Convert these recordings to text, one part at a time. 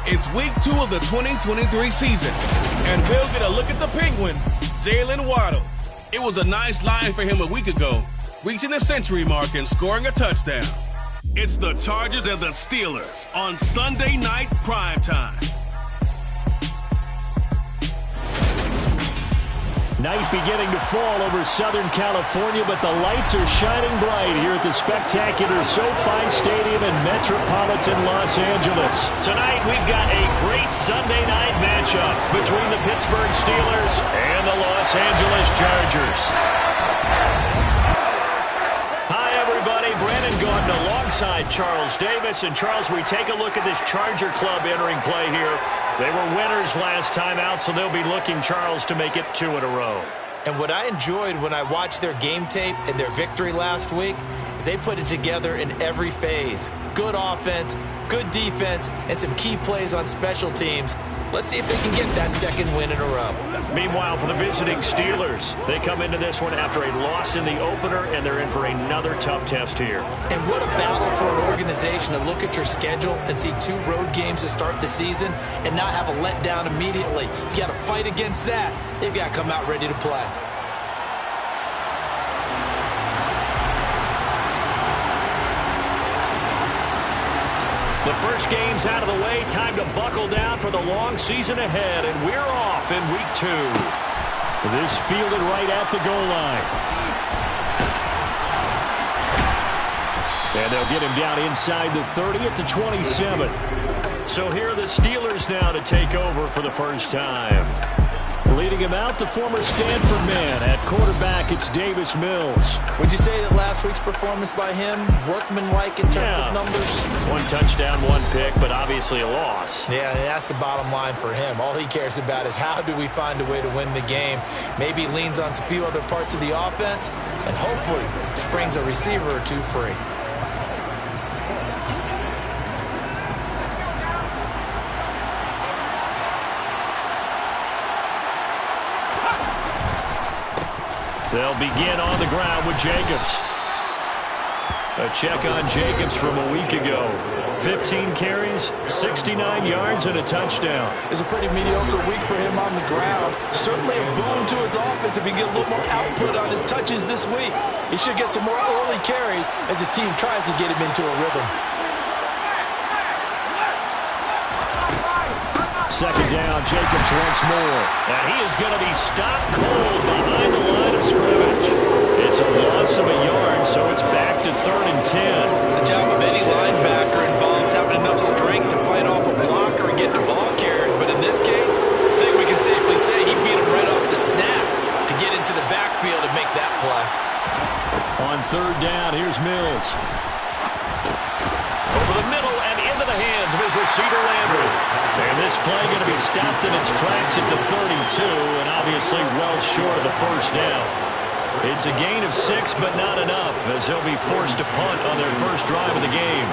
It's week 2 of the 2023 season, and we'll get a look at the Penguin, Jalen Waddle. It was a nice line for him a week ago, reaching the century mark and scoring a touchdown. It's the Chargers and the Steelers on Sunday night primetime. Night beginning to fall over Southern California, but the lights are shining bright here at the spectacular SoFi Stadium in metropolitan Los Angeles. Tonight, we've got a great Sunday night matchup between the Pittsburgh Steelers and the Los Angeles Chargers. Hi, everybody. Brandon Gordon alongside Charles Davis. And, Charles, we take a look at this Charger club entering play here. They were winners last time out, so they'll be looking, Charles, to make it 2 in a row. And what I enjoyed when I watched their game tape and their victory last week is they put it together in every phase. Good offense, good defense, and some key plays on special teams. Let's see if they can get that second win in a row. Meanwhile, for the visiting Steelers, they come into this one after a loss in the opener, and they're in for another tough test here. And what a battle for an organization to look at your schedule and see 2 road games to start the season and not have a letdown immediately. If you got to fight against that, they've got to come out ready to play. The first game's out of the way. Time to buckle down for the long season ahead, and we're off in week 2. This fielded right at the goal line. And they'll get him down inside the 30 at the 27. So here are the Steelers now to take over for the first time. Leading him out, the former Stanford man. At quarterback, it's Davis Mills. Would you say that last week's performance by him, workmanlike in terms of numbers? 1 touchdown, 1 pick, but obviously a loss. Yeah, that's the bottom line for him. All he cares about is how do we find a way to win the game. Maybe leans on a few other parts of the offense, and hopefully springs a receiver or 2 free. They'll begin on the ground with Jacobs. A check on Jacobs from a week ago. 15 carries, 69 yards, and a touchdown. It's a pretty mediocre week for him on the ground. Certainly a boon to his offense if he can get a little more output on his touches this week. He should get some more early carries as his team tries to get him into a rhythm. Second down, Jacobs once more. And he is going to be stopped cold behind the line of scrimmage. It's a loss of a yard, so it's back to 3rd and 10. The job of any linebacker involves having enough strength to fight off a blocker and get to ball carriers, but in this case, I think we can safely say he beat him right off the snap to get into the backfield and make that play. On 3rd down, here's Mills. Over the middle and into the hands of his receiver, Landry. And this play going to be stopped in its tracks at the 32, and obviously well short of the first down. It's a gain of 6, but not enough, as they'll be forced to punt on their first drive of the game.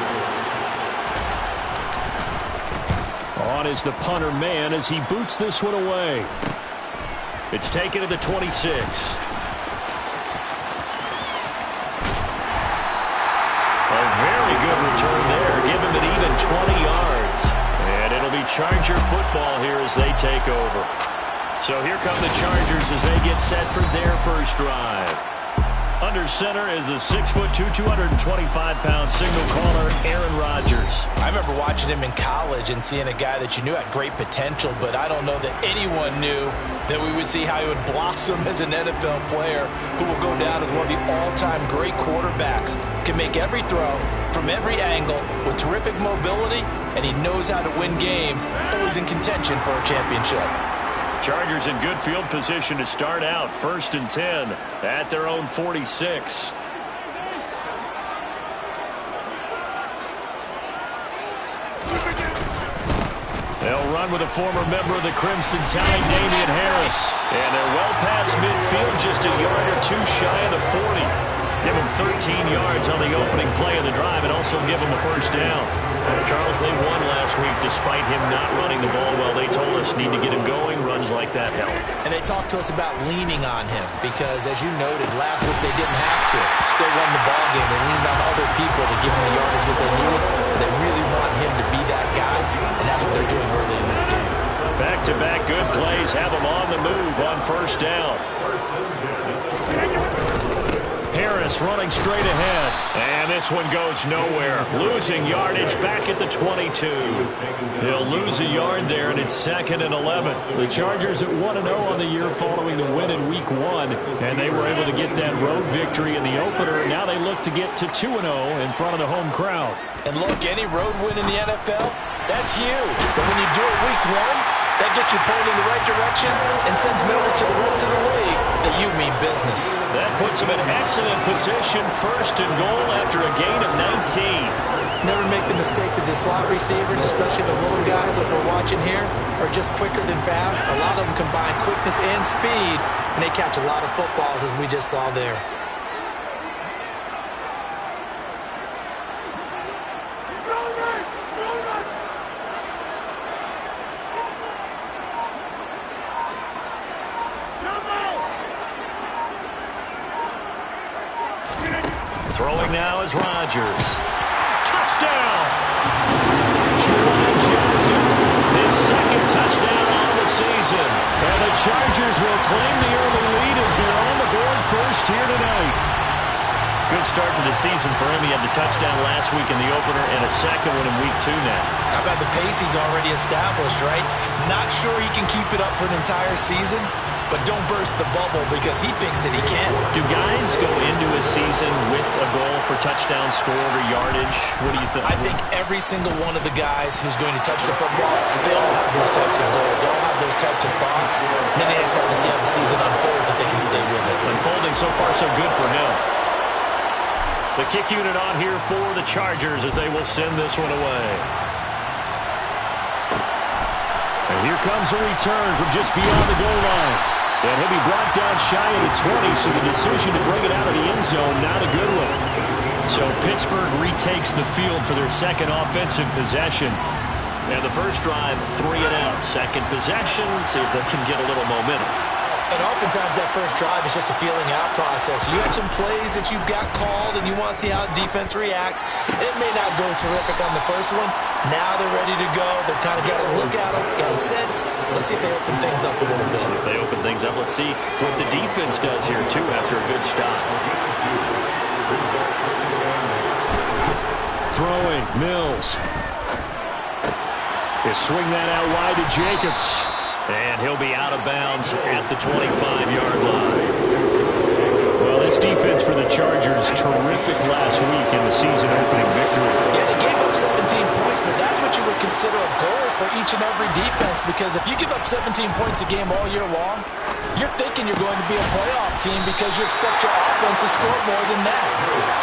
On is the punter man as he boots this one away. It's taken to the 26. A very good return there. Give him an even 20 yards. And it'll be Charger football here as they take over. So here come the Chargers as they get set for their first drive. Under center is a 6'2", 225-pound signal caller, Aaron Rodgers. I remember watching him in college and seeing a guy that you knew had great potential, but I don't know that anyone knew that we would see how he would blossom as an NFL player who will go down as one of the all-time great quarterbacks. Can make every throw from every angle with terrific mobility, and he knows how to win games, always in contention for a championship. Chargers in good field position to start out. 1st and 10 at their own 46. They'll run with a former member of the Crimson Tide, Damian Harris. And they're well past midfield, just a yard or two shy of the 40. Give him 13 yards on the opening play of the drive and also give him a first down. Charles, they won last week despite him not running the ball well. They told us need to get him going. Runs like that help. And they talked to us about leaning on him because, as you noted, last week they didn't have to. Still won the ball game. They leaned on other people to give him the yardage that they needed. But they really want him to be that guy, and that's what they're doing early in this game. Back-to-back good plays have him on the move on first down. Harris running straight ahead. And this one goes nowhere. Losing yardage back at the 22. He'll lose a yard there, and it's 2nd and 11. The Chargers at 1-0 on the year following the win in Week 1. And they were able to get that road victory in the opener. Now they look to get to 2-0 in front of the home crowd. And look, any road win in the NFL, that's huge. But when you do it Week 1, that gets you pointed in the right direction and sends notice to the rest of the league that you mean business. That puts him in excellent position, 1st and goal after a gain of 19. Never make the mistake that the slot receivers, especially the little guys that we're watching here, are just quicker than fast. A lot of them combine quickness and speed, and they catch a lot of footballs, as we just saw there. Throwing now is Rodgers. Touchdown! Juwan Johnson, his 2nd touchdown on the season. And the Chargers will claim the early lead as they're on the board first here tonight. Good start to the season for him. He had the touchdown last week in the opener and a second one in Week 2 now. How about the pace he's already established, right? Not sure he can keep it up for an entire season, but don't burst the bubble because he thinks that he can. Do guys go into a season with a goal for touchdown scored or yardage? What do you think? I think every single one of the guys who's going to touch the football, they all have those types of goals. They all have those types of thoughts. And then they just have to see how the season unfolds if they can stay with it. Unfolding so far so good for him. The kick unit on here for the Chargers as they will send this one away. And here comes a return from just beyond the goal line. And he'll be brought down shy of the 20, so the decision to bring it out of the end zone, not a good one. So Pittsburgh retakes the field for their 2nd offensive possession. And the first drive, 3 and out. 2nd possession, see if they can get a little momentum. And oftentimes that first drive is just a feeling out process. You have some plays that you've got called and you want to see how the defense reacts. It may not go terrific on the first one. Now they're ready to go. They've kind of got to look at them, got a sense. Let's see if they open things up a little bit. If they open things up, let's see what the defense does here too after a good stop. Throwing, Mills. They swing that out wide to Jacobs. And he'll be out of bounds at the 25-yard line. Well, this defense for the Chargers, terrific last week in the season opening victory. Yeah, they gave up 17 points, but that's what you would consider a goal for each and every defense, because if you give up 17 points a game all year long, you're thinking you're going to be a playoff team because you expect your offense to score more than that.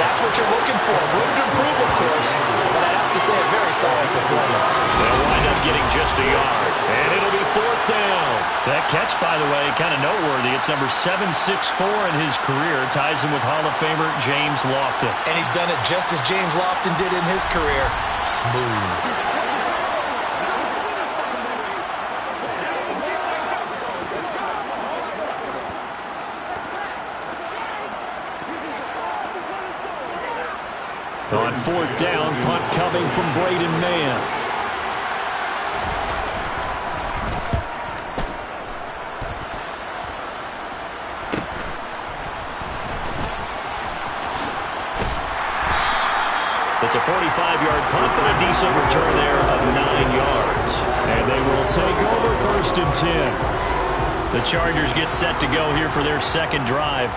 That's what you're looking for. Room to improve, of course, but I have to say a very solid performance. They'll wind up getting just a yard, and it'll be 4th down. That catch, by the way, kind of noteworthy. It's number 764 in his career, ties him with Hall of Famer James Lofton. And he's done it just as James Lofton did in his career. Smooth. On 4th down, punt coming from Braden Mann. It's a 45-yard punt, but a decent return there of 9 yards. And they will take over 1st and 10. The Chargers get set to go here for their second drive.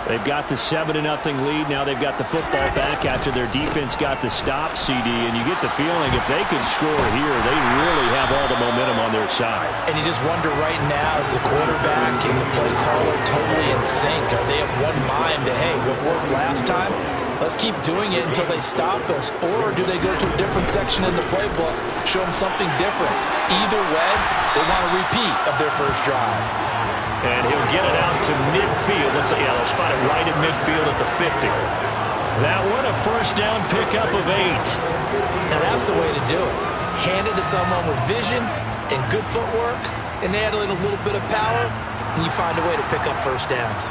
They've got the 7-0 lead. Now they've got the football back after their defense got the stop, CD. And you get the feeling if they could score here, they really have all the momentum on their side. And you just wonder right now, is the quarterback and the play caller totally in sync? Are they of one mind that, hey, what worked last time, let's keep doing it until they stop us? Or do they go to a different section in the playbook, show them something different? Either way, they want a repeat of their first drive. And he'll get it out to midfield. Let's say, they'll spot it right at midfield at the 50. That one, a 1st down pickup of 8. Now that's the way to do it. Hand it to someone with vision and good footwork, and add in a little bit of power, and you find a way to pick up 1st downs.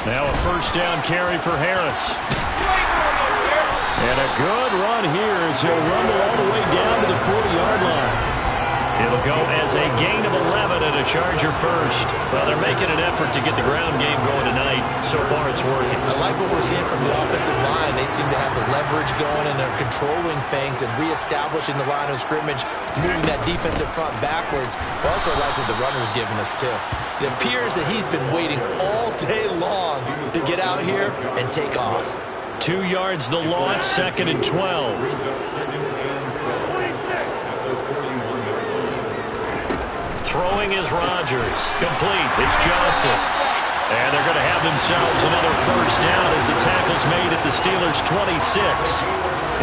Now a 1st down carry for Harris. And a good run here as he'll rumble all the way down to the 40-yard line. It'll go as a gain of 11 and a Charger first. Well, they're making an effort to get the ground game going tonight. So far, it's working. I like what we're seeing from the offensive line. They seem to have the leverage going, and they're controlling things and reestablishing the line of scrimmage, moving that defensive front backwards. I also like what the runner's giving us, too. It appears that he's been waiting all day long to get out here and take off. 2 yards the loss, 2nd and 12. Throwing is Rodgers. Complete. It's Johnson. And they're going to have themselves another 1st down as the tackle's made at the Steelers' 26.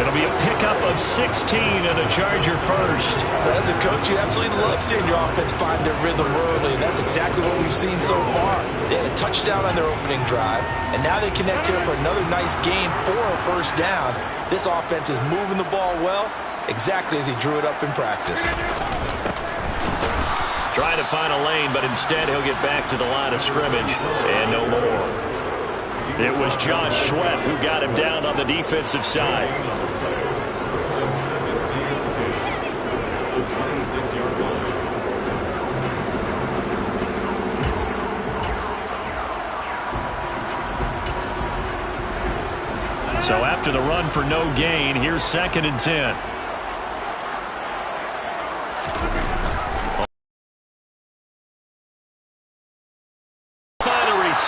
It'll be a pickup of 16 and a Charger first. As a coach, you absolutely love seeing your offense find their rhythm early, and that's exactly what we've seen so far. They had a touchdown on their opening drive, and now they connect here for another nice gain for a 1st down. This offense is moving the ball well, exactly as he drew it up in practice. Trying to find a lane, but instead he'll get back to the line of scrimmage, and no more. It was Josh Sweat who got him down on the defensive side. So after the run for no gain, here's 2nd and 10.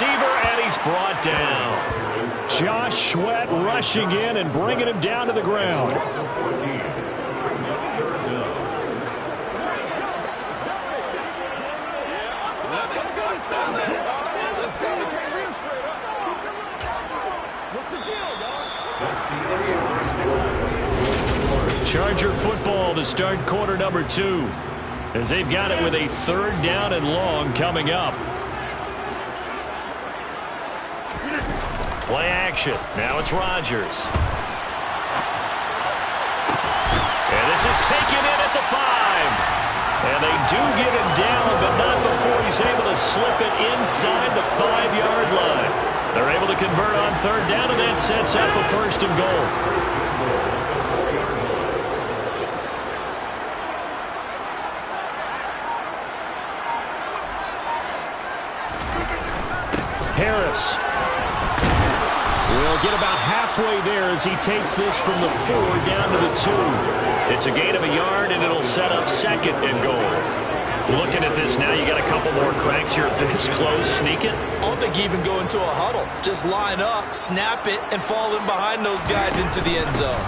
And he's brought down. Josh Sweat rushing in and bringing him down to the ground. Charger football to start quarter number 2, as they've got it with a 3rd down and long coming up. Play action. Now it's Rodgers. And this is taken in at the 5. And they do get him down, but not before he's able to slip it inside the 5-yard line. They're able to convert on 3rd down, and that sets up a 1st and goal. Harris will get about halfway there as he takes this from the 4 down to the 2. It's a gain of a yard, and it'll set up 2nd and goal. Looking at this now, you got a couple more cracks here this close. Sneak it. I don't think you even go into a huddle. Just line up, snap it, and fall in behind those guys into the end zone.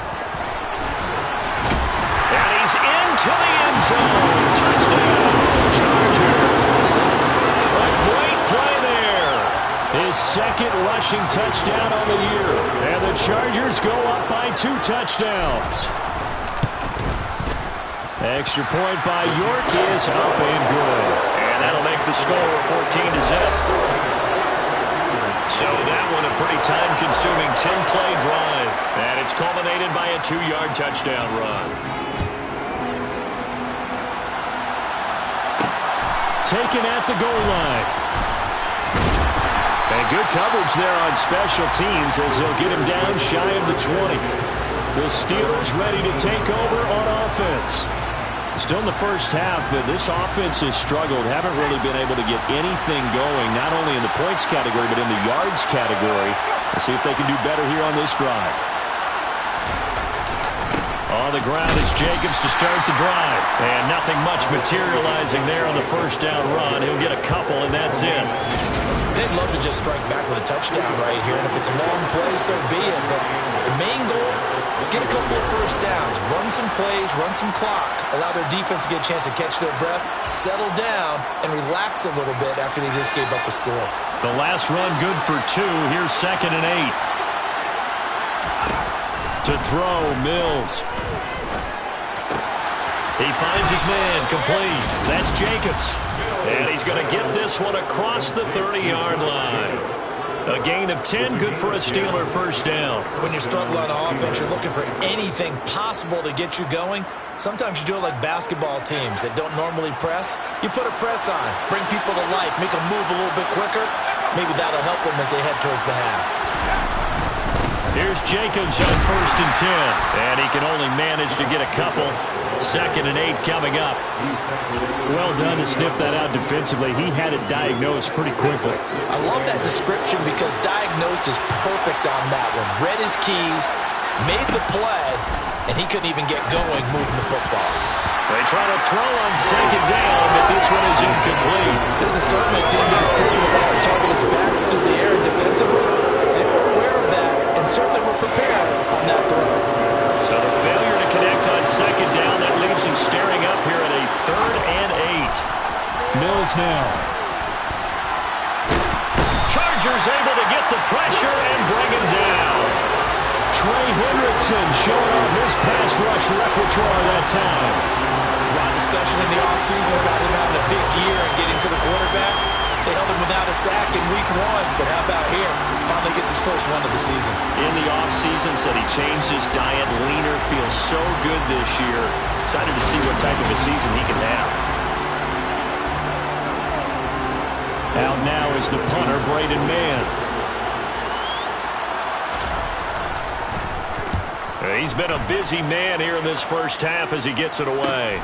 And he's into the end zone. Touchdown, Chargers. A great play there. His second rushing touchdown on the year. And the Chargers go up by 2 touchdowns. Extra point by York is up and good. And that'll make the score 14-0. So that one a pretty time-consuming 10-play drive. And it's culminated by a 2-yard touchdown run. Taken at the goal line. And good coverage there on special teams as they'll get him down shy of the 20. The Steelers ready to take over on offense. Still in the first half, but this offense has struggled. Haven't really been able to get anything going, not only in the points category, but in the yards category. We'll see if they can do better here on this drive. On the ground is Jacobs to start the drive. And nothing much materializing there on the first down run. He'll get a couple, and that's it. They'd love to just strike back with a touchdown right here, and if it's a long play, so be it. But the main goal, get a couple of first downs, run some plays, run some clock, allow their defense to get a chance to catch their breath, settle down, and relax a little bit after they just gave up a score. The last run good for 2. Here's 2nd and 8. To throw, Mills. He finds his man, complete. That's Jacobs. And he's going to get this one across the 30-yard line. A gain of 10, good for a Steeler first down. When you struggle on offense, you're looking for anything possible to get you going. Sometimes you do it like basketball teams that don't normally press. You put a press on, bring people to life, make them move a little bit quicker. Maybe that'll help them as they head towards the half. Here's Jacobs on 1st and 10. And he can only manage to get a couple. 2nd and 8 coming up. Well done to sniff that out defensively. He had it diagnosed pretty quickly. I love that description because diagnosed is perfect on that one. Read his keys, made the play, and he couldn't even get going moving the football. They try to throw on 2nd down, but this one is incomplete. This is certainly a team that's proven that likes to target its backs through the air defensively. They were aware of that and certainly were prepared on that throw. So the failure to connect on 2nd down, that leaves him staring up here at a 3rd and 8. Mills now. Chargers able to get the pressure and bring him down. Trey Hendrickson showing off his pass rush repertoire that time. There's a lot of discussion in the offseason about him having a big year and getting to the quarterback. They held him without a sack in week 1, but how about here? Finally gets his first one of the season. In the offseason, said he changed his diet, leaner, feels so good this year. Excited to see what type of a season he can have. Out now is the punter, Braden Mann. He's been a busy man here in this first half as he gets it away.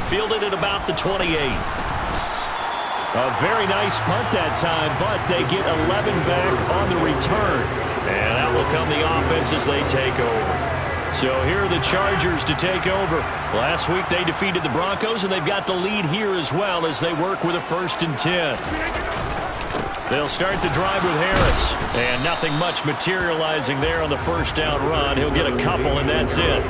Fielded at about the 28. A very nice punt that time, but they get 11 back on the return. And that will come the offense as they take over. So here are the Chargers to take over. Last week they defeated the Broncos, and they've got the lead here as well as they work with a 1st and 10. They'll start the drive with Harris. And nothing much materializing there on the first down run. He'll get a couple, and that's it.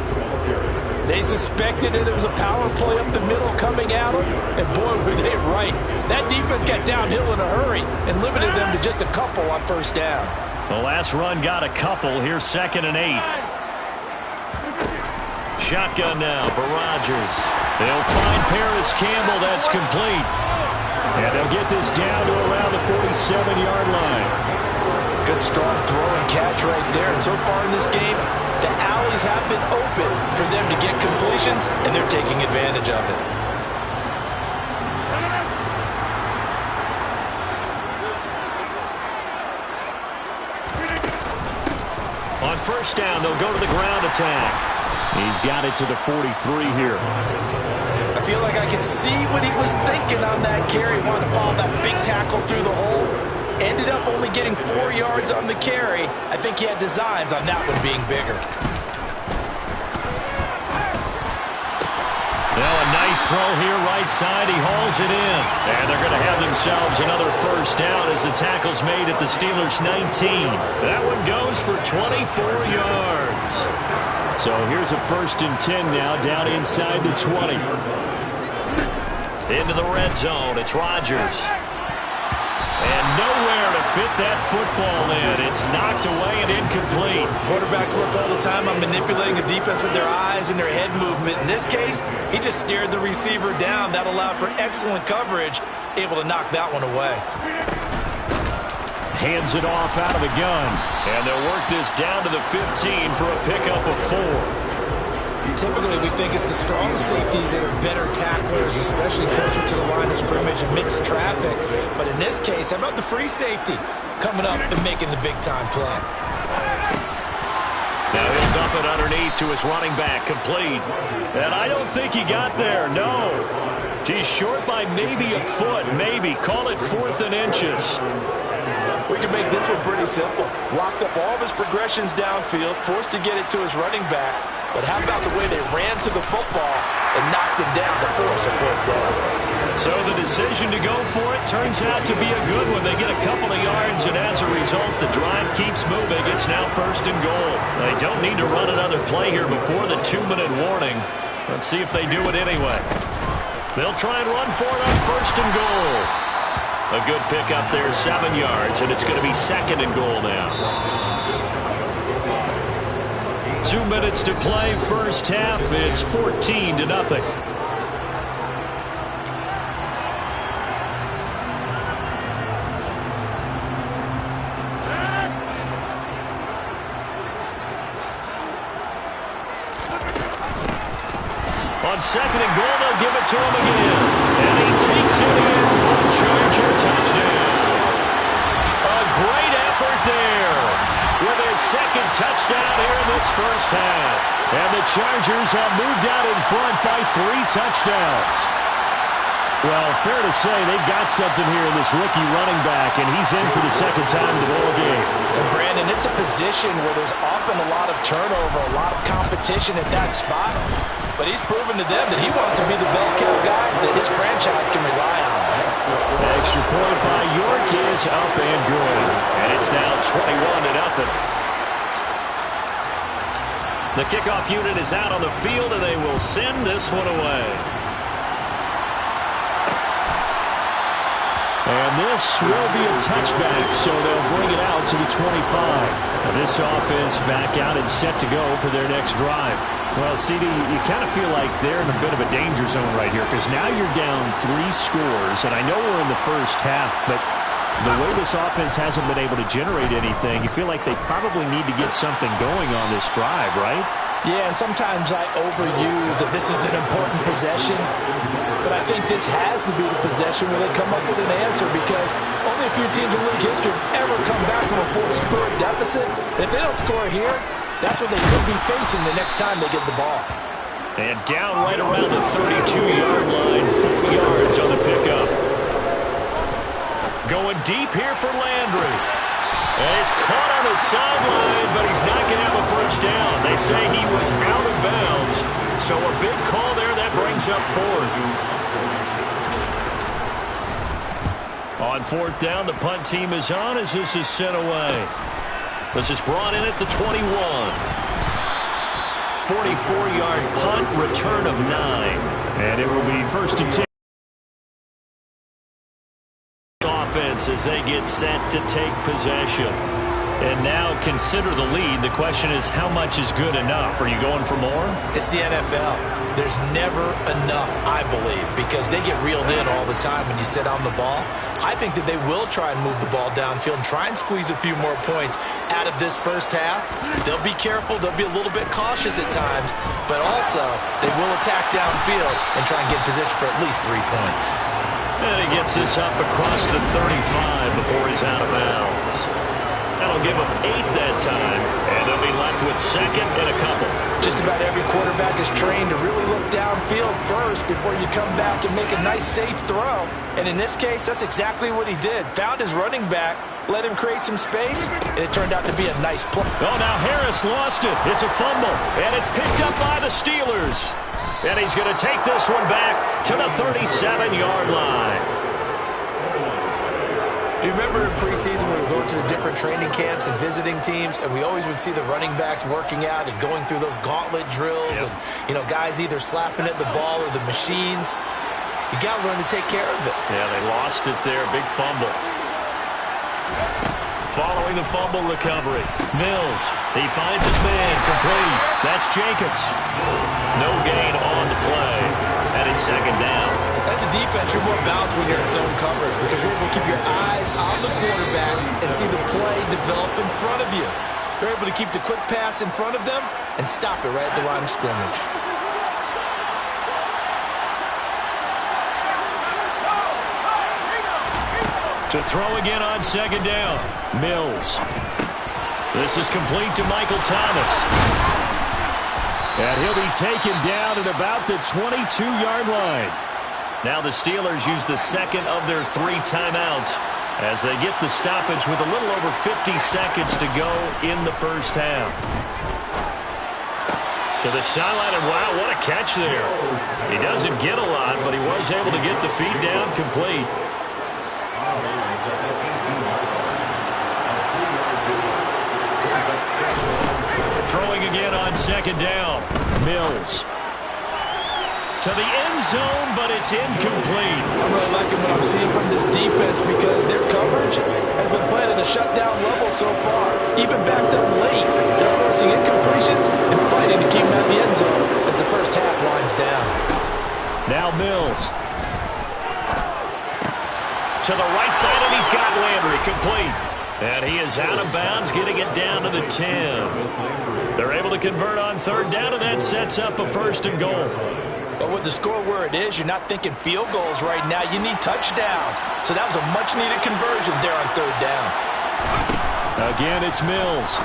They suspected it was a power play up the middle coming at them, and boy, were they right. That defense got downhill in a hurry and limited them to just a couple on first down. The last run got a couple. Here's 2nd and 8. Shotgun now for Rodgers. They'll find Paris Campbell. That's complete. And they'll get this down to around the 47-yard line. Good strong throw and catch right there. And so far in this game, the alleys have been open for them to get completions, and they're taking advantage of it. On first down, they'll go to the ground attack. He's got it to the 43 here. I feel like I can see what he was thinking on that carry. Wanted to follow that big tackle through the hole. Ended up only getting 4 yards on the carry. I think he had designs on that one being bigger. Now a nice throw here right side. He hauls it in. And they're going to have themselves another first down as the tackle's made at the Steelers' 19. That one goes for 24 yards. So here's a 1st and 10 now, down inside the 20. Into the red zone. It's Rodgers. And nowhere to fit that football in. It's knocked away and incomplete. Quarterbacks work all the time on manipulating the defense with their eyes and their head movement. In this case, he just stared the receiver down. That allowed for excellent coverage, able to knock that one away. Hands it off out of the gun. And they'll work this down to the 15 for a pickup of 4. Typically, we think it's the strong safeties that are better tacklers, especially closer to the line of scrimmage amidst traffic. But in this case, how about the free safety coming up and making the big-time play? Now he'll dump it underneath to his running back, complete. And I don't think he got there, no. He's short by maybe a foot, maybe. Call it 4th and inches. We can make this one pretty simple. Locked up all of his progressions downfield, forced to get it to his running back. But how about the way they ran to the football and knocked him down to force a 4th down? So the decision to go for it turns out to be a good one. They get a couple of yards, and as a result, the drive keeps moving. It's now 1st and goal. They don't need to run another play here before the 2-minute warning. Let's see if they do it anyway. They'll try and run for it on 1st and goal. A good pick up there, 7 yards, and it's going to be 2nd and goal now. 2 minutes to play, first half. It's 14-0. On 2nd and goal, they'll give it to him again. And he takes it in for a Charger touchdown. A great effort there with his 2nd touchdown here in this first half. And the Chargers have moved out in front by 3 touchdowns. Well, fair to say they've got something here in this rookie running back, and he's in for the 2nd time in the ball game. And Brandon, it's a position where there's often a lot of turnover, a lot of competition at that spot. But he's proven to them that he wants to be the bell cow guy that his franchise can rely on. Extra point by York is up and good. And it's now 21-0. The kickoff unit is out on the field, and they will send this one away. And this will be a touchback, so they'll bring it out to the 25. And this offense back out and set to go for their next drive. Well, CD, you kind of feel like they're in a bit of a danger zone right here because now you're down 3 scores, and I know we're in the first half, but the way this offense hasn't been able to generate anything, you feel like they probably need to get something going on this drive, right? Yeah, and sometimes I overuse that this is an important possession, but I think this has to be the possession where they come up with an answer because only a few teams in league history have ever come back from a 40-score deficit. And if they don't score here, that's what they could be facing the next time they get the ball. And down right around the 32-yard line, 40 yards on the pickup. Going deep here for Landry. And he's caught on the sideline, but he's not going to have a first down. They say he was out of bounds. So a big call there that brings up 4th. On 4th down, the punt team is on as this is sent away. This is brought in at the 21. 44-yard punt, return of 9. And it will be 1st and 10. Offense as they get set to take possession. And now consider the lead. The question is, how much is good enough? Are you going for more? It's the NFL. There's never enough, I believe, because they get reeled in all the time when you sit on the ball. I think that they will try and move the ball downfield and try and squeeze a few more points out of this first half. They'll be careful. They'll be a little bit cautious at times, but also they will attack downfield and try and get in position for at least 3 points. And he gets this up across the 35 before he's out of bounds. That'll give him 8 that time, and they'll be left with 2nd and a couple. Just about every quarterback is trained to really look downfield first before you come back and make a nice, safe throw. And in this case, that's exactly what he did. Found his running back, let him create some space, and it turned out to be a nice play. Oh, now Harris lost it. It's a fumble, and it's picked up by the Steelers. And he's going to take this one back to the 37-yard line. Do you remember in preseason when we were going to the different training camps and visiting teams, and we always would see the running backs working out and going through those gauntlet drills, and, you know, guys either slapping at the ball or the machines. You got to learn to take care of it. Yeah, they lost it there. Big fumble. Following the fumble recovery, Mills, he finds his man, complete. That's Jacobs. No gain on the play, and it's second down. As a defense, you're more balanced when you're in zone coverage because you're able to keep your eyes on the quarterback and see the play develop in front of you. You're able to keep the quick pass in front of them and stop it right at the line of scrimmage. To throw again on second down, Mills. This is complete to Michael Thomas. And he'll be taken down at about the 22-yard line. Now the Steelers use the second of their 3 timeouts as they get the stoppage with a little over 50 seconds to go in the first half. To the sideline, and wow, what a catch there. He doesn't get a lot, but he was able to get the feed down complete. Throwing again on second down. Mills. To the end zone, but it's incomplete. I'm really liking what I'm seeing from this defense because their coverage has been playing at a shutdown level so far. Even backed up late, they're forcing incompletions and fighting to keep them at the end zone as the first half winds down. Now Mills. To the right side, and he's got Landry complete. And he is out of bounds, getting it down to the 10. They're able to convert on third down, and that sets up a first and goal. But with the score where it is, you're not thinking field goals right now. You need touchdowns. So that was a much-needed conversion there on third down. Again, it's Mills.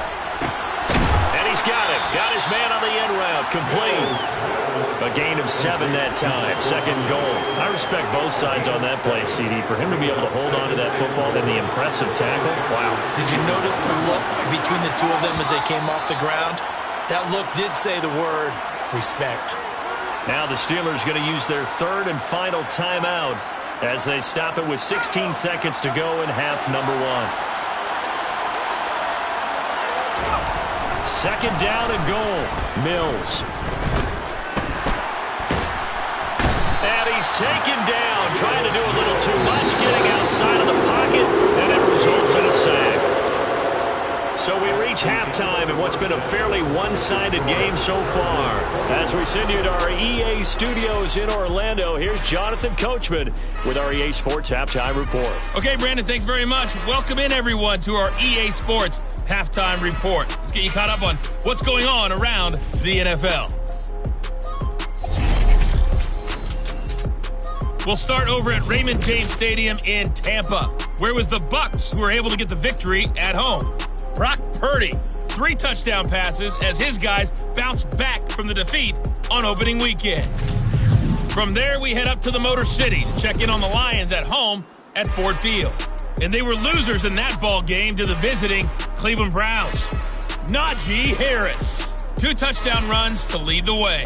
And he's got it. Got his man on the end route. Complete. A gain of 7 that time. Second goal. I respect both sides on that play, CD. For him to be able to hold on to that football and the impressive tackle, wow. Did you notice the look between the two of them as they came off the ground? That look did say the word respect. Now the Steelers going to use their third and final timeout as they stop it with 16 seconds to go in half number 1. Second down and goal. Mills. And he's taken down, trying to do a little too much, getting outside of the pocket, and it results in a sack. So we reach halftime in what's been a fairly one-sided game so far. As we send you to our EA studios in Orlando, here's Jonathan Coachman with our EA Sports Halftime Report. Okay, Brandon, thanks very much. Welcome in, everyone, to our EA Sports Halftime Report. Let's get you caught up on what's going on around the NFL. We'll start over at Raymond James Stadium in Tampa, where it was the Bucs who were able to get the victory at home. Brock Purdy, 3 touchdown passes as his guys bounced back from the defeat on opening weekend. From there, we head up to the Motor City to check in on the Lions at home at Ford Field. And they were losers in that ball game to the visiting Cleveland Browns. Najee Harris, 2 touchdown runs to lead the way.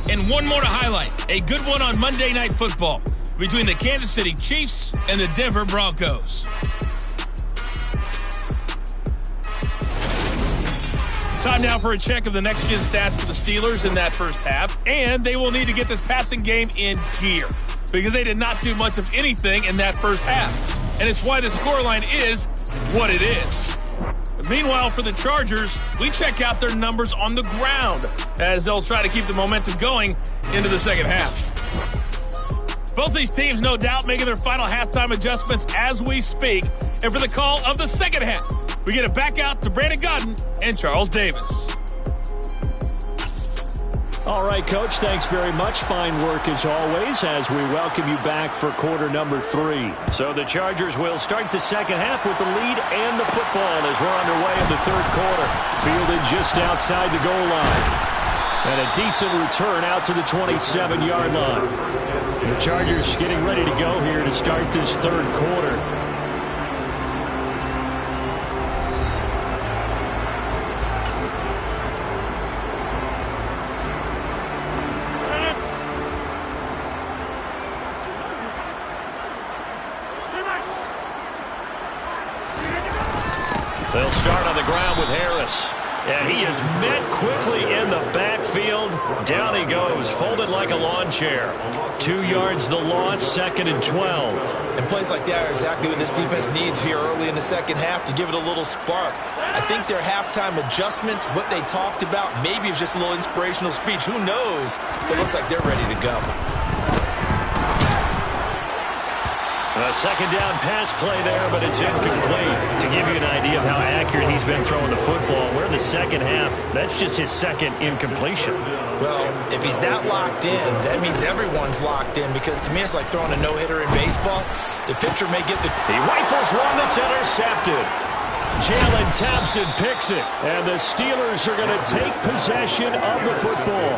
And one more to highlight, a good one on Monday Night Football between the Kansas City Chiefs and the Denver Broncos. Time now for a check of the next-gen stats for the Steelers in that first half, and they will need to get this passing game in gear because they did not do much of anything in that first half, and it's why the scoreline is what it is. Meanwhile, for the Chargers, we check out their numbers on the ground as they'll try to keep the momentum going into the second half. Both these teams, no doubt, making their final halftime adjustments as we speak. And for the call of the second half, we get it back out to Brandon Godden and Charles Davis. All right, Coach, thanks very much. Fine work as always as we welcome you back for quarter number 3. So the Chargers will start the second half with the lead and the football as we're underway in the third quarter. Fielded just outside the goal line. And a decent return out to the 27-yard line. The Chargers getting ready to go here to start this third quarter. ground with Harris. And he is met quickly in the backfield. Down he goes, folded like a lawn chair. 2 yards the loss, 2nd and 12. And plays like that are exactly what this defense needs here early in the second half to give it a little spark. I think their halftime adjustments, what they talked about, maybe it was just a little inspirational speech. Who knows? But it looks like they're ready to go. A second down pass play there, but it's incomplete. To give you an idea of how accurate he's been throwing the football, we're in the second half. That's just his second incompletion. Well, if he's that locked in, that means everyone's locked in, because to me it's like throwing a no-hitter in baseball. The pitcher may get the... He rifles one that's intercepted. Jalen Thompson picks it, and the Steelers are going to take possession of the football.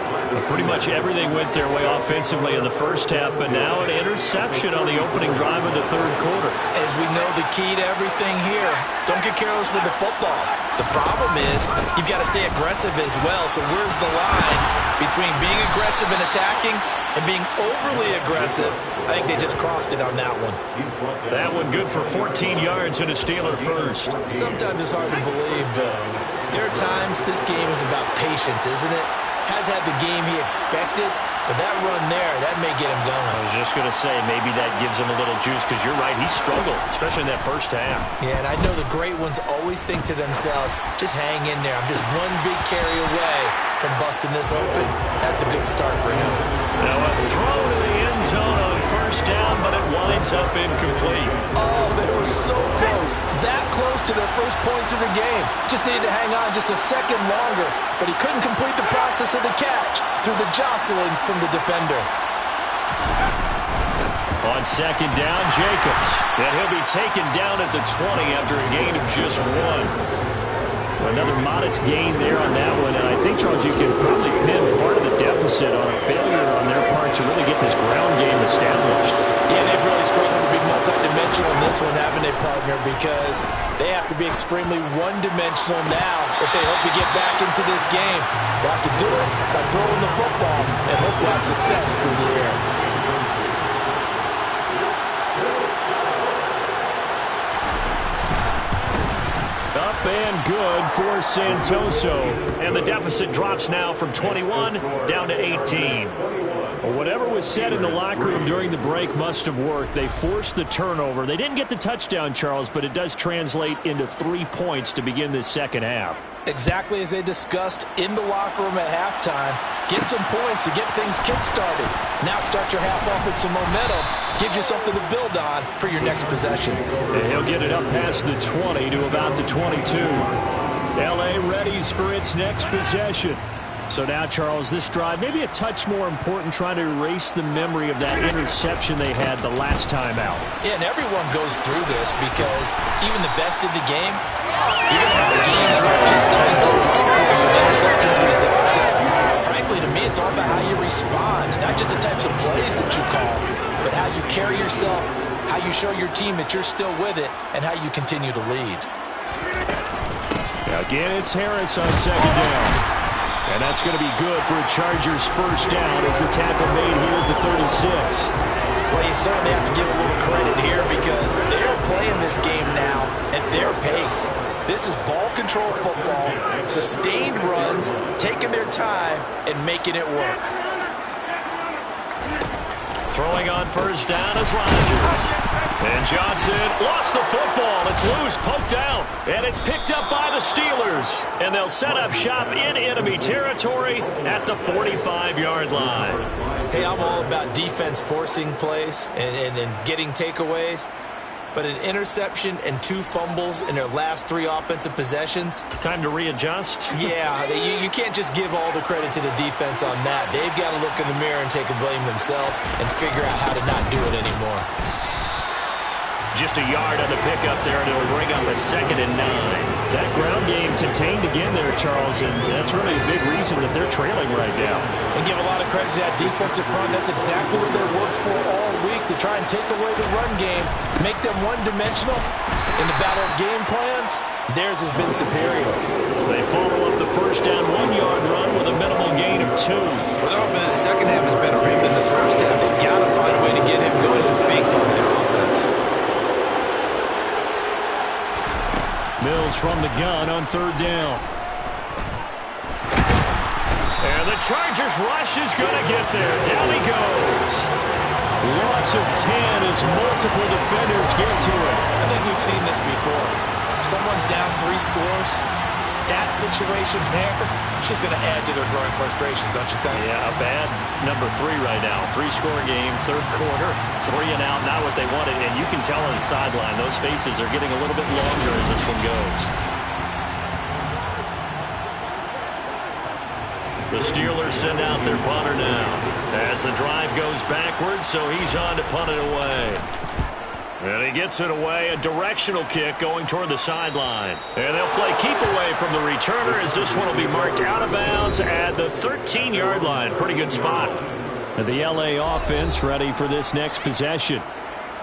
Pretty much everything went their way offensively in the first half, but now an interception on the opening drive of the third quarter. As we know, the key to everything here, don't get careless with the football. The problem is you've got to stay aggressive as well, so where's the line between being aggressive and attacking and being overly aggressive? I think they just crossed it on that one. That one good for 14 yards and a Steeler first. Sometimes it's hard to believe, but there are times this game is about patience, isn't it? Has had the game he expected, but that run there, that may get him going. I was just going to say, maybe that gives him a little juice, because you're right, he struggled, especially in that first half. Yeah, and I know the great ones always think to themselves, just hang in there. I'm just one big carry away from busting this open. That's a good start for him. Now a throw to the end zone on first down, but it winds up incomplete. Oh, they were so close. That close to their first points of the game. Just needed to hang on just a second longer, but he couldn't complete the process of the catch through the jostling from the defender. On second down, Jacobs. And he'll be taken down at the 20 after a gain of just 1. Another modest gain there on that one, and I think, Charles, you can probably pin part of the deficit on a failure on their part to really get this ground game established. Yeah, they've really struggled to be multidimensional in this one, haven't they, partner? Because they have to be extremely one-dimensional now if they hope to get back into this game. They have to do it by throwing the football and hope to have success through the air. Up and good for Santoso. And the deficit drops now from 21 down to 18. Well, whatever was said in the locker room during the break must have worked. They forced the turnover. They didn't get the touchdown, Charles, but it does translate into 3 points to begin this second half. Exactly as they discussed in the locker room at halftime. Get some points to get things kick-started. Now start your half off with some momentum. Gives you something to build on for your next possession. And he'll get it up past the 20 to about the 22. L.A. readies for its next possession. So now, Charles, this drive maybe a touch more important, trying to erase the memory of that interception they had the last time out. Yeah, and everyone goes through this, because even the best in the game, you're going to have games where it just doesn't go right for you. Interceptions result. So, frankly, to me, it's all about how you respond, not just the types of plays that you call, but how you carry yourself, how you show your team that you're still with it, and how you continue to lead. Again, it's Harris on second down. And that's going to be good for a Chargers first down as the tackle made here at the 36. Well, you certainly have to give a little credit here, because they're playing this game now at their pace. This is ball control football, sustained runs, taking their time and making it work. Throwing on first down is Rodgers. And Johnson lost the football. It's loose, poked out, and it's picked up by the Steelers. And they'll set up shop in enemy territory at the 45-yard line. Hey, I'm all about defense forcing plays and getting takeaways. But an interception and 2 fumbles in their last 3 offensive possessions. Time to readjust? Yeah, you can't just give all the credit to the defense on that. They've got to look in the mirror and take a blame themselves and figure out how to not do it anymore. Just a yard on the pickup there, and it'll bring up a 2nd and 9. That ground game contained again there, Charles, and that's really a big reason that they're trailing right now. And give a lot of credit to that defensive front. That's exactly what they worked for all week, to try and take away the run game, make them one-dimensional. In the battle of game plans, theirs has been superior. They follow up the first down 1-yard run with a minimal gain of 2. Well, the second half is better for him than the first half. They've got to find a way to get him going. It's a big part of their offense. Mills Mills from the gun on third down. And the Chargers rush is going to get there. Down he goes. Loss of 10 as multiple defenders get to it. I think we've seen this before. Someone's down 3 scores. That situation there, it's just going to add to their growing frustrations, don't you think? Yeah, a bad number 3 right now. 3-score game, third quarter, 3 and out, not what they wanted. And you can tell on the sideline, those faces are getting a little bit longer as this one goes. The Steelers send out their punter now as the drive goes backwards, so he's on to punt it away. And he gets it away, a directional kick going toward the sideline. And they'll play keep away from the returner as this one will be marked out of bounds at the 13-yard line. Pretty good spot. And the LA offense ready for this next possession.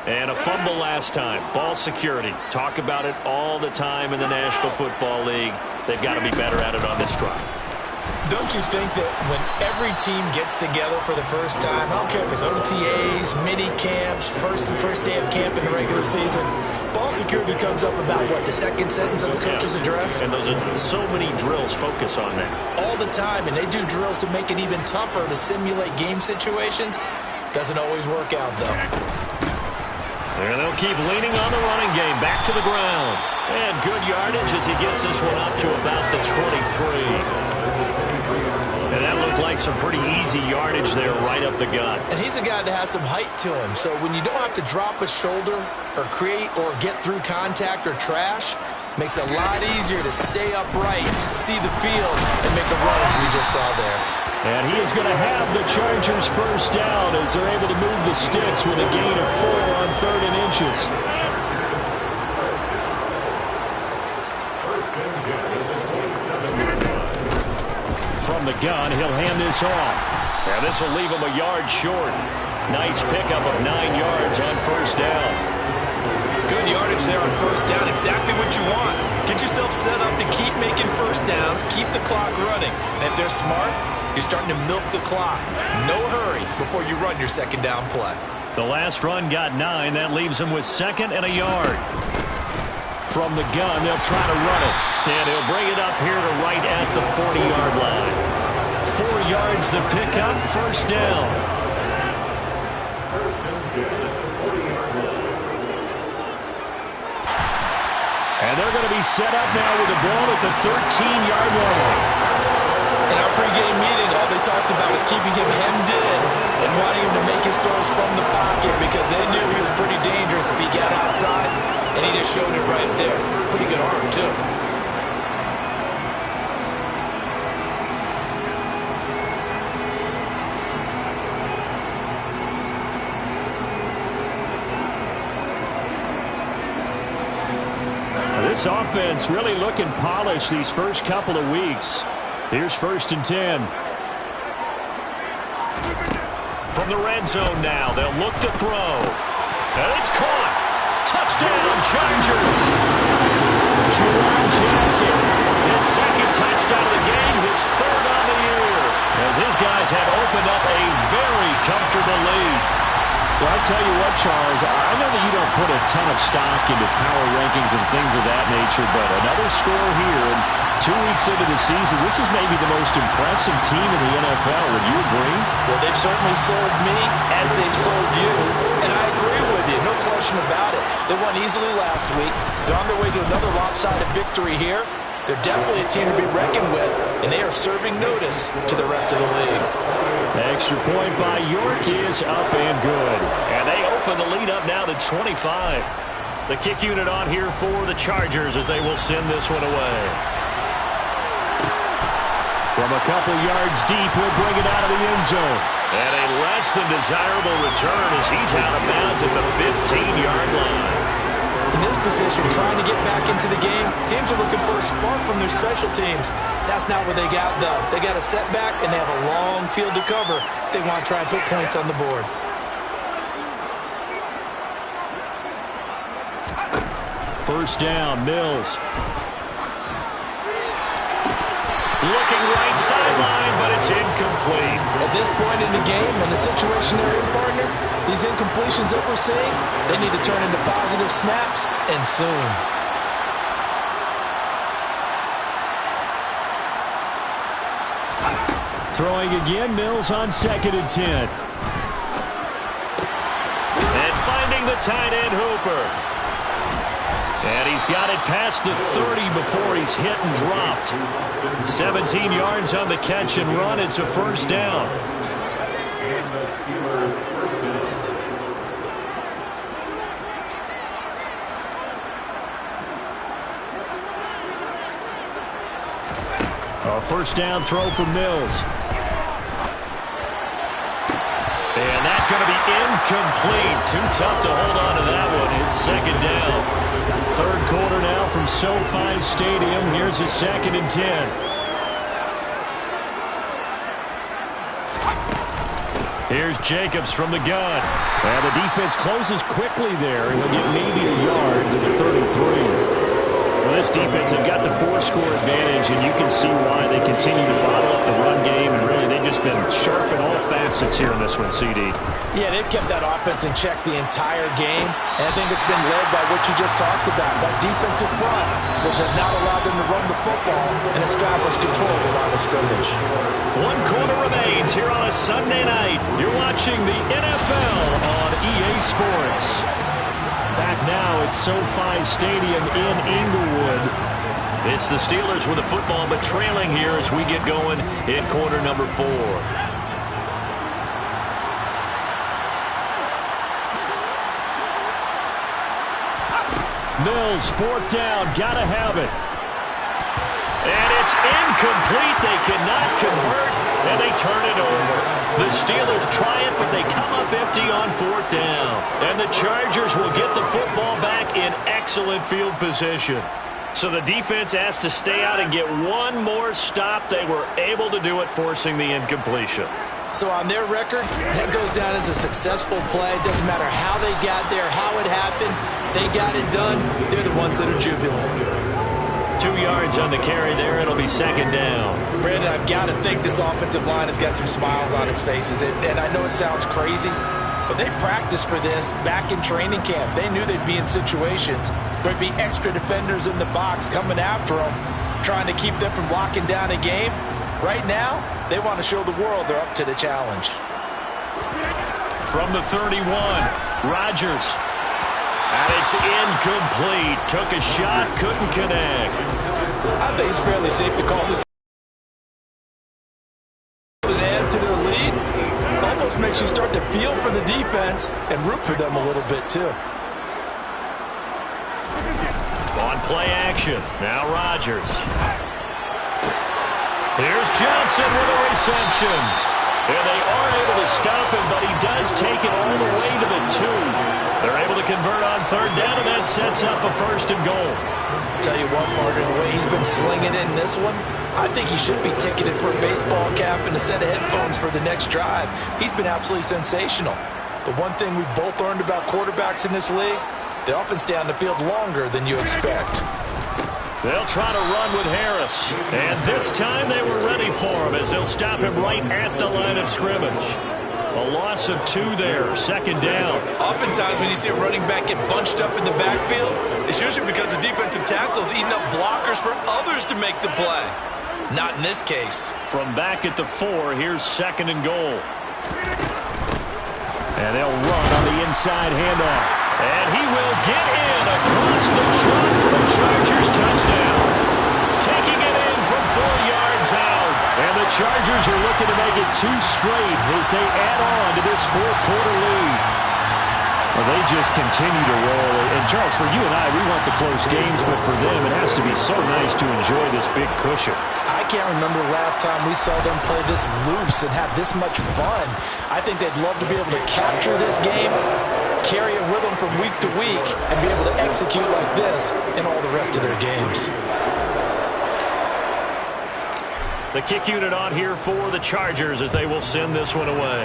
And a fumble last time. Ball security. Talk about it all the time in the National Football League. They've got to be better at it on this drive. Don't you think that when every team gets together for the first time, I don't care if it's OTAs, mini camps, first day of camp in the regular season, ball security comes up about, what, the second sentence of the coach's address? And those are so many drills focus on that. All the time, and they do drills to make it even tougher to simulate game situations. Doesn't always work out, though. And they'll keep leaning on the running game. Back to the ground. And good yardage as he gets this one up to about the 23. And that looked like some pretty easy yardage there right up the gut. And he's a guy that has some height to him. So when you don't have to drop a shoulder or create or get through contact or trash, makes it a lot easier to stay upright, see the field, and make a run as we just saw there. And he is going to have the Chargers first down as they're able to move the sticks with a gain of 4 on 3rd and inches. From the gun, he'll hand this off. And this will leave him a yard short. Nice pickup of 9 yards on first down. Good yardage there on first down. Exactly what you want. Get yourself set up to keep making first downs, keep the clock running. And if they're smart, you're starting to milk the clock. No hurry before you run your second down play. The last run got 9. That leaves him with 2nd and a yard. From the gun, they'll try to run it. And he'll bring it up here to right at the 40-yard line. 4 yards the pickup, first down. And they're going to be set up now with the ball at the 13-yard line. In our pregame meeting, all they talked about was keeping him hemmed in and wanting him to make his throws from the pocket because they knew he was pretty dangerous if he got outside, and he just showed it right there. Pretty good arm, too. This offense really looking polished these first couple of weeks. Here's 1st and 10. From the red zone now, they'll look to throw. And it's caught. Touchdown, Chargers. Jerome Johnson, his 2nd touchdown of the game, his 3rd on the year. As his guys have opened up a very comfortable lead. Well, I tell you what, Charles, I know that you don't put a ton of stock into power rankings and things of that nature, but another score here, and 2 weeks into the season, this is maybe the most impressive team in the NFL. Would you agree? Well, they've certainly sold me as they've sold you, and I agree with you, no question about it. They won easily last week. They're on their way to another lopsided victory here. They're definitely a team to be reckoned with, and they are serving notice to the rest of the league. Extra point by York is up and good. And they open the lead up now to 25. The kick unit on here for the Chargers as they will send this one away. From a couple yards deep, he'll bring it out of the end zone. And a less than desirable return as he's out of bounds at the 15-yard line. In this position, trying to get back into the game, teams are looking for a spark from their special teams. That's not what they got, though. They got a setback, and they have a long field to cover if they want to try and put points on the board. First down, Mills. Looking right sideline, but it's incomplete. At this point in the game and the situation they're in, partner, these incompletions that we're seeing, they need to turn into positive snaps, and soon. Throwing again, Mills on 2nd and 10. And finding the tight end, Hooper. And he's got it past the 30 before he's hit and dropped. 17 yards on the catch and run. It's a first down. A first down throw for Mills. And that's going to be incomplete. Too tough to hold on to that one. It's 2nd down. 3rd quarter now from SoFi Stadium. Here's a 2nd and 10. Here's Jacobs from the gun. And the defense closes quickly there. He'll get maybe a yard to the 33. Well, this defense have got the 4-score advantage, and you can see why they continue to bottle up the run game, and really they've just been sharp in all facets here in this one, CD. Yeah, they've kept that offense in check the entire game, and I think it's been led by what you just talked about, that defensive front, which has not allowed them to run the football and establish control around the scrimmage. 1 quarter remains here on a Sunday night. You're watching the NFL on EA Sports. Back now at SoFi Stadium in Inglewood. It's the Steelers with the football, but trailing here as we get going in quarter number 4. Mills, 4th down, gotta have it. And it's incomplete. They cannot convert, and they turn it over. The Steelers try it, but they come up empty on 4th down. And the Chargers will get the football back in excellent field position. So the defense has to stay out and get one more stop. They were able to do it, forcing the incompletion. So on their record, that goes down as a successful play. Doesn't matter how they got there, how it happened. They got it done. They're the ones that are jubilant. 2 yards on the carry there. It'll be 2nd down. Brandon, I've got to think this offensive line has got some smiles on its faces. And I know it sounds crazy, but they practiced for this back in training camp. They knew they'd be in situations where there'd be extra defenders in the box coming after them, trying to keep them from locking down a game. Right now, they want to show the world they're up to the challenge. From the 31, Rodgers. And it's incomplete. Took a shot, couldn't connect. I think it's fairly safe to call this an add to their lead. Almost makes you start to feel for the defense and root for them a little bit, too. On play action. Now Rodgers. Here's Johnson with a reception. And they are able to stop him, but he does take it all the way to the 2. They're able to convert on 3rd down, and that sets up a 1st and goal. Tell you what, partner, the way he's been slinging in this one, I think he should be ticketed for a baseball cap and a set of headphones for the next drive. He's been absolutely sensational. The one thing we've both learned about quarterbacks in this league, they often stay on the field longer than you expect. They'll try to run with Harris. And this time they were ready for him as they'll stop him right at the line of scrimmage. A loss of 2 there, 2nd down. Oftentimes when you see a running back get bunched up in the backfield, it's usually because the defensive tackle is eating up blockers for others to make the play. Not in this case. From back at the 4, here's 2nd and goal. And they'll run on the inside handoff. And he will get in across the chalk for a Chargers touchdown. Taking it in from 4 yards out. And the Chargers are looking to make it 2 straight as they add on to this 4th quarter lead. Well, they just continue to roll. And, Charles, for you and I, we want the close games, but for them, it has to be so nice to enjoy this big cushion. I can't remember the last time we saw them play this loose and have this much fun. I think they'd love to be able to capture this game, carry it with them from week to week, and be able to execute like this in all the rest of their games. The kick unit on here for the Chargers as they will send this one away.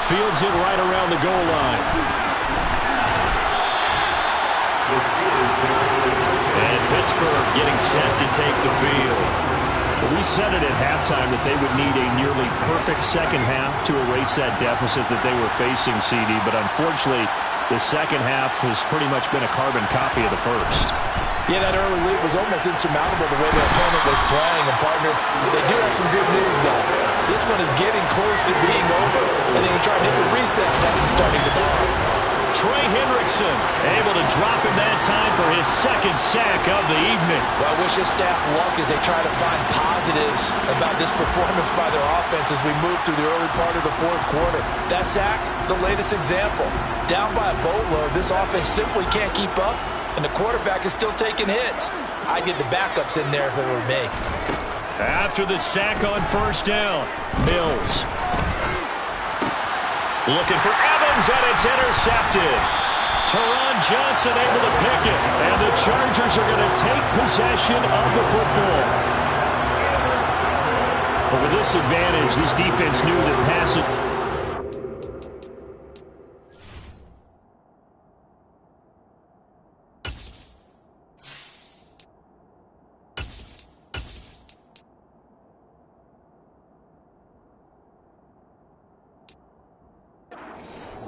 Fields it right around the goal line. And Pittsburgh getting set to take the field. We said it at halftime that they would need a nearly perfect second half to erase that deficit that they were facing, CD. But unfortunately, the second half has pretty much been a carbon copy of the first. Yeah, that early lead was almost insurmountable the way the opponent was playing. And, partner, they do have some good news, though. This one is getting close to being over. And then trying to hit the reset button starting to burn. Trey Hendrickson able to drop him that time for his second sack of the evening. Well, I wish his staff luck as they try to find positives about this performance by their offense as we move through the early part of the fourth quarter. That sack, the latest example. Down by a boatload, this offense simply can't keep up, and the quarterback is still taking hits. I get the backups in there if it were me. After the sack on first down, Mills looking for Evans, and it's intercepted. Teron Johnson able to pick it, and the Chargers are going to take possession of the football. But with this advantage, this defense knew that passing.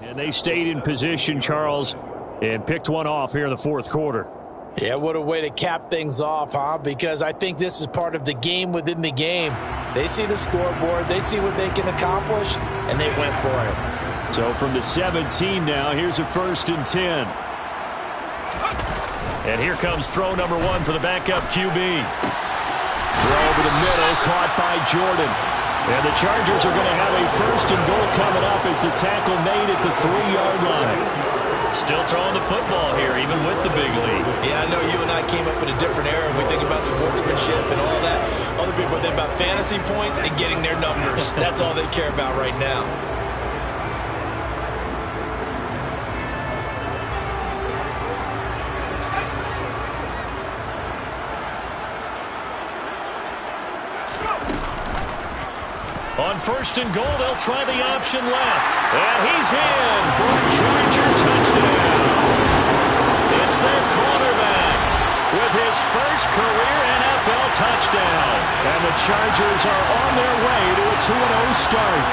And they stayed in position, Charles, and picked one off here in the fourth quarter. Yeah, what a way to cap things off, huh? Because I think this is part of the game within the game. They see the scoreboard, they see what they can accomplish, and they went for it. So from the 17 now, here's a 1st and 10. And here comes throw number 1 for the backup QB. Throw over the middle, caught by Jordan. And the Chargers are going to have a 1st and goal coming up as the tackle made at the 3-yard line. Still throwing the football here, even with the big lead. Yeah, I know you and I came up in a different era. We think about sportsmanship and all that. Other people think about fantasy points and getting their numbers. That's all they care about right now. On 1st and goal, they'll try the option left. And he's in for a Charger touchdown. It's their quarterback with his first career NFL touchdown. And the Chargers are on their way to a 2-0 start.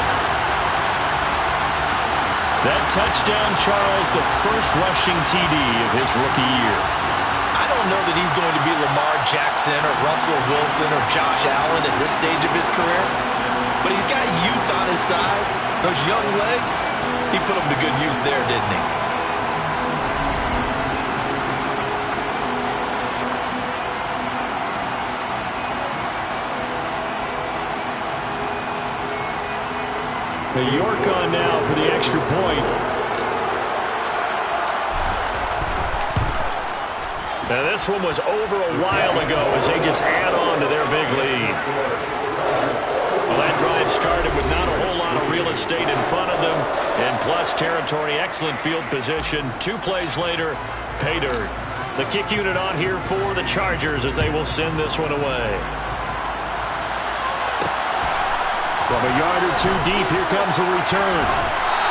That touchdown, Charles, the first rushing TD of his rookie year. I don't know that he's going to be Lamar Jackson or Russell Wilson or Josh Allen at this stage of his career. But he's got youth on his side. Those young legs, he put them to good use there, didn't he? The York on now for the extra point. Now this one was over a while ago as they just add on to their big lead. Well, that drive started with not a whole lot of real estate in front of them, and plus territory, excellent field position. 2 plays later, pay dirt. The kick unit on here for the Chargers as they will send this one away. From a yard or 2 deep, here comes a return.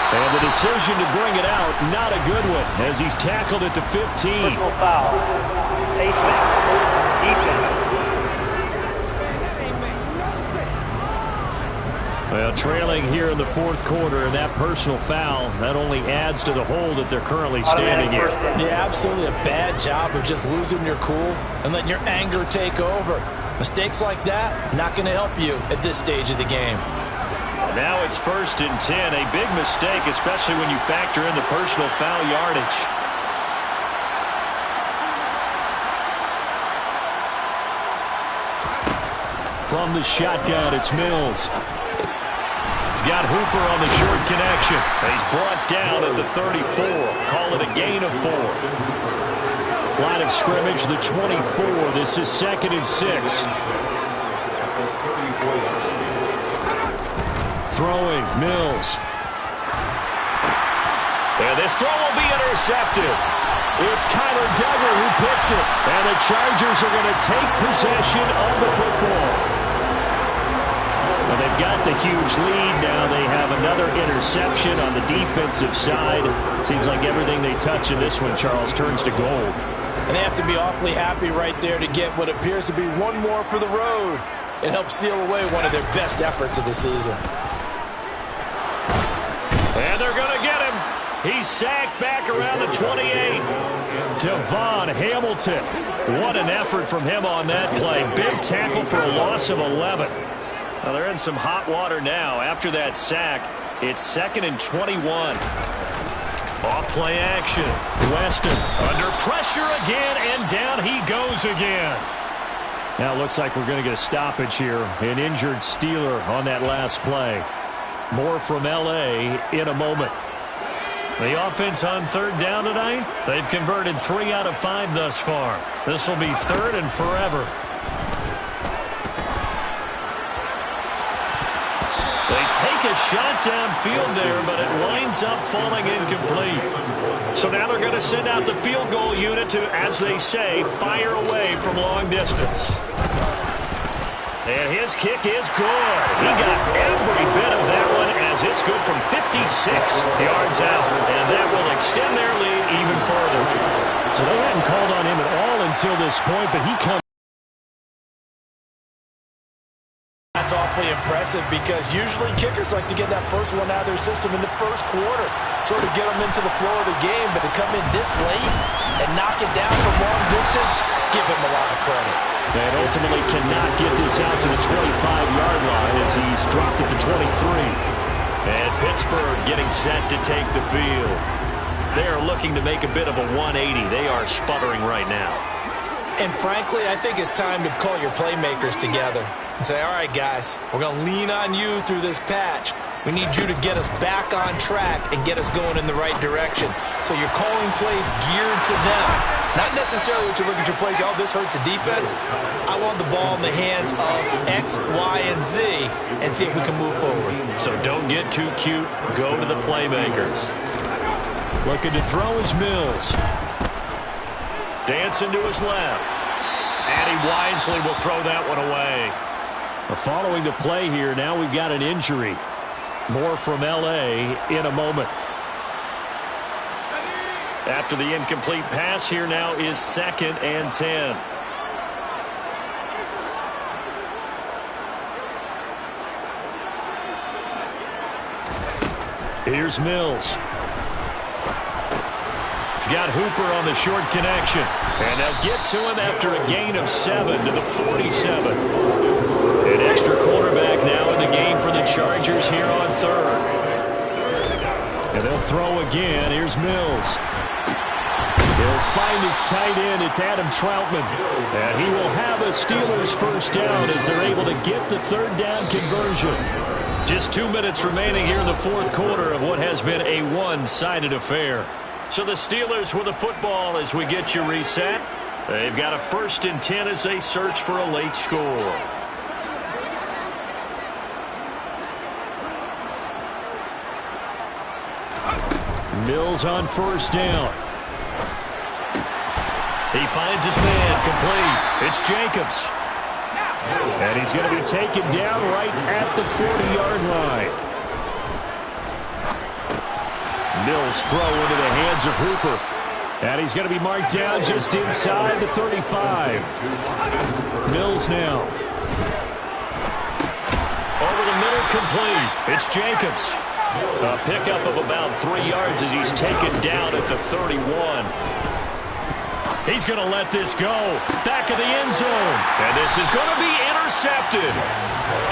And the decision to bring it out, not a good one, as he's tackled at the 15. Personal foul. 8 men. Defense. Well, trailing here in the fourth quarter, and that personal foul, that only adds to the hole that they're currently standing in. Yeah, absolutely a bad job of just losing your cool and letting your anger take over. Mistakes like that, not going to help you at this stage of the game. Now it's 1st and 10, a big mistake, especially when you factor in the personal foul yardage. From the shotgun, it's Mills. He's got Hooper on the short connection. He's brought down at the 34. Call it a gain of 4. Line of scrimmage, the 24. This is 2nd and 6. Throwing, Mills. And this throw will be intercepted. It's Kyler Duggar who picks it. And the Chargers are going to take possession of the football. Well, they've got the huge lead. Now they have another interception on the defensive side. Seems like everything they touch in this one, Charles, turns to gold. And they have to be awfully happy right there to get what appears to be one more for the road. It helps seal away one of their best efforts of the season. And they're going to get him. He's sacked back around the 28. Devon Hamilton. What an effort from him on that play. Big tackle for a loss of 11. Well, they're in some hot water now. After that sack, it's 2nd and 21. Off play action. Weston under pressure again, and down he goes again. Now it looks like we're going to get a stoppage here. An injured Steeler on that last play. More from L.A. in a moment. The offense on 3rd down tonight, they've converted 3 out of 5 thus far. This will be 3rd and forever. They take a shot downfield there, but it winds up falling incomplete. So now they're going to send out the field goal unit to, as they say, fire away from long distance. And his kick is good. He got every bit of that one as it's good from 56 yards out. And that will extend their lead even further. So they hadn't called on him at all until this point, but he comes. That's awfully impressive because usually kickers like to get that first one out of their system in the first quarter, sort of get them into the flow of the game, but to come in this late and knock it down from long distance, give him a lot of credit. And ultimately cannot get this out to the 25-yard line as he's dropped at the 23. And Pittsburgh getting set to take the field. They are looking to make a bit of a 180. They are sputtering right now. And frankly, I think it's time to call your playmakers together and say, all right, guys, we're going to lean on you through this patch. We need you to get us back on track and get us going in the right direction. So you're calling plays geared to them. Not necessarily to look at your plays, oh, this hurts the defense. I want the ball in the hands of X, Y, and Z and see if we can move forward. So don't get too cute. Go to the playmakers. Looking to throw is Mills. Dancing to his left. And he wisely will throw that one away. Following the play here, now we've got an injury. More from L.A. in a moment. After the incomplete pass, here now is 2nd and 10. Here's Mills. He's got Hooper on the short connection. And they'll get to him after a gain of 7 to the 47. An extra quarterback now in the game for the Chargers here on 3rd. And they'll throw again. Here's Mills. He'll find his tight end. It's Adam Troutman. And he will have a Steelers first down as they're able to get the 3rd down conversion. Just 2 minutes remaining here in the 4th quarter of what has been a one-sided affair. So the Steelers with the football as we get you reset. They've got a 1st and 10 as they search for a late score. Mills on 1st down. He finds his man complete. It's Jacobs. And he's going to be taken down right at the 40-yard line. Mills throw into the hands of Hooper. And he's going to be marked down just inside the 35. Mills now. Over the middle, complete. It's Jacobs. A pickup of about 3 yards as he's taken down at the 31. He's going to let this go. Back of the end zone. And this is going to be intercepted.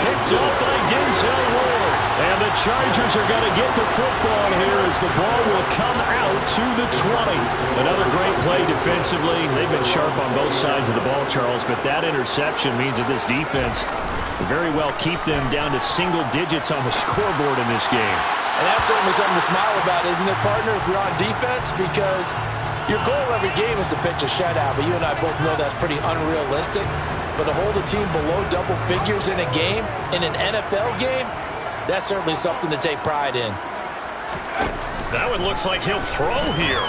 Picked up by Denzel Ward. And the Chargers are going to get the football here as the ball will come out to the 20. Another great play defensively. They've been sharp on both sides of the ball, Charles, but that interception means that this defense will very well keep them down to single digits on the scoreboard in this game. And that's certainly something to smile about, isn't it, partner, if you're on defense? Because your goal every game is to pitch a shutout, but you and I both know that's pretty unrealistic. But to hold a team below double figures in a game, in an NFL game, that's certainly something to take pride in. That one looks like he'll throw here.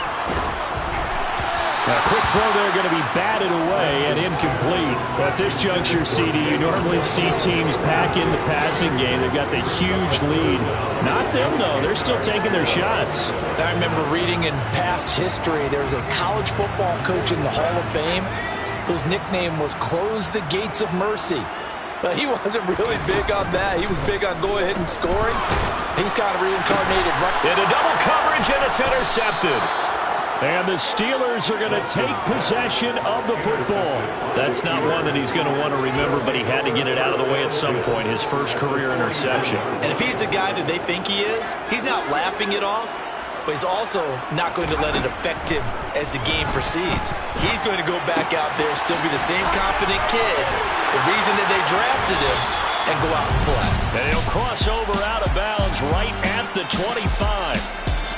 A quick throw there going to be batted away and incomplete. At this juncture, CD, you normally see teams pack in the passing game. They've got the huge lead. Not them, though. They're still taking their shots. I remember reading in past history, there was a college football coach in the Hall of Fame whose nickname was Close the Gates of Mercy. But he wasn't really big on that. He was big on go ahead and scoring. He's kind of reincarnated. Into double coverage, and it's intercepted. And the Steelers are going to take possession of the football. That's not one that he's going to want to remember, but he had to get it out of the way at some point, his first career interception. And if he's the guy that they think he is, he's not laughing it off, but he's also not going to let it affect him as the game proceeds. He's going to go back out there, still be the same confident kid, the reason that they drafted him, and go out and play. And he'll cross over out of bounds right at the 25.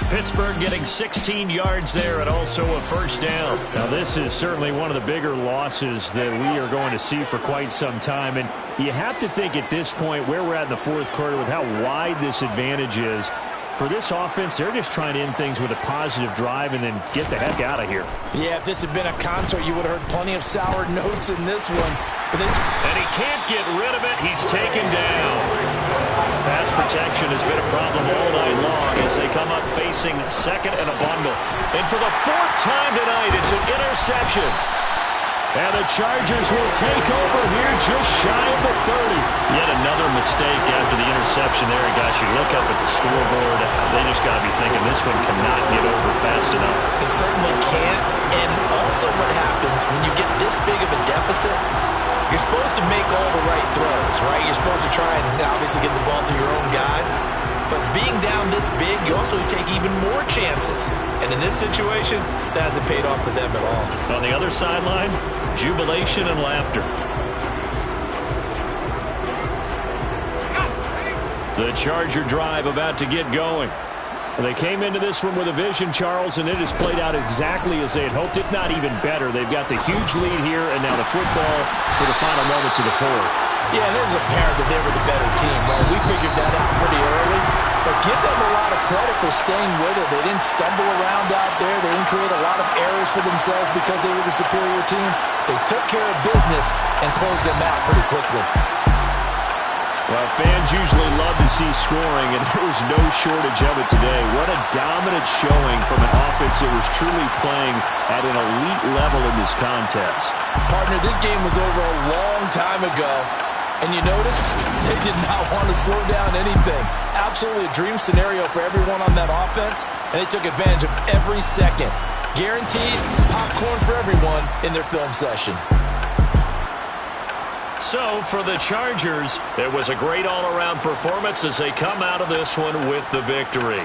Pittsburgh getting 16 yards there and also a first down. Now, this is certainly one of the bigger losses that we are going to see for quite some time. And you have to think at this point where we're at in the fourth quarter with how wide this advantage is. For this offense, they're just trying to end things with a positive drive and then get the heck out of here. Yeah, if this had been a concert, you would have heard plenty of sour notes in this one. And he can't get rid of it. He's taken down. Pass protection has been a problem all night long as they come up facing second and a bundle. And for the fourth time tonight, it's an interception. And the Chargers will take over here just shy of the 30. Yet another mistake after the interception there. Gosh, you look up at the scoreboard, they just got to be thinking this one cannot get over fast enough. It certainly can't. And also what happens when you get this big of a deficit, you're supposed to make all the right throws, right? You're supposed to try and obviously get the ball to your own guys. But being down this big, you also take even more chances. And in this situation, that hasn't paid off for them at all. On the other sideline, jubilation and laughter. The Charger drive about to get going. They came into this one with a vision, Charles, and it has played out exactly as they had hoped, if not even better. They've got the huge lead here, and now the football for the final moments of the fourth. Yeah, and it was apparent that they were the better team. Well, we figured that out pretty early, but give them a lot of credit for staying with it. They didn't stumble around out there. They didn't create a lot of errors for themselves because they were the superior team. They took care of business and closed them out pretty quickly. Well, fans usually love to see scoring, and there was no shortage of it today. What a dominant showing from an offense that was truly playing at an elite level in this contest. Partner, this game was over a long time ago, and you noticed they did not want to slow down anything. Absolutely a dream scenario for everyone on that offense, and they took advantage of every second. Guaranteed popcorn for everyone in their film session. So, for the Chargers, it was a great all-around performance as they come out of this one with the victory.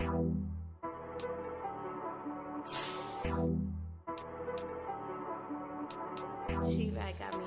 She right got me.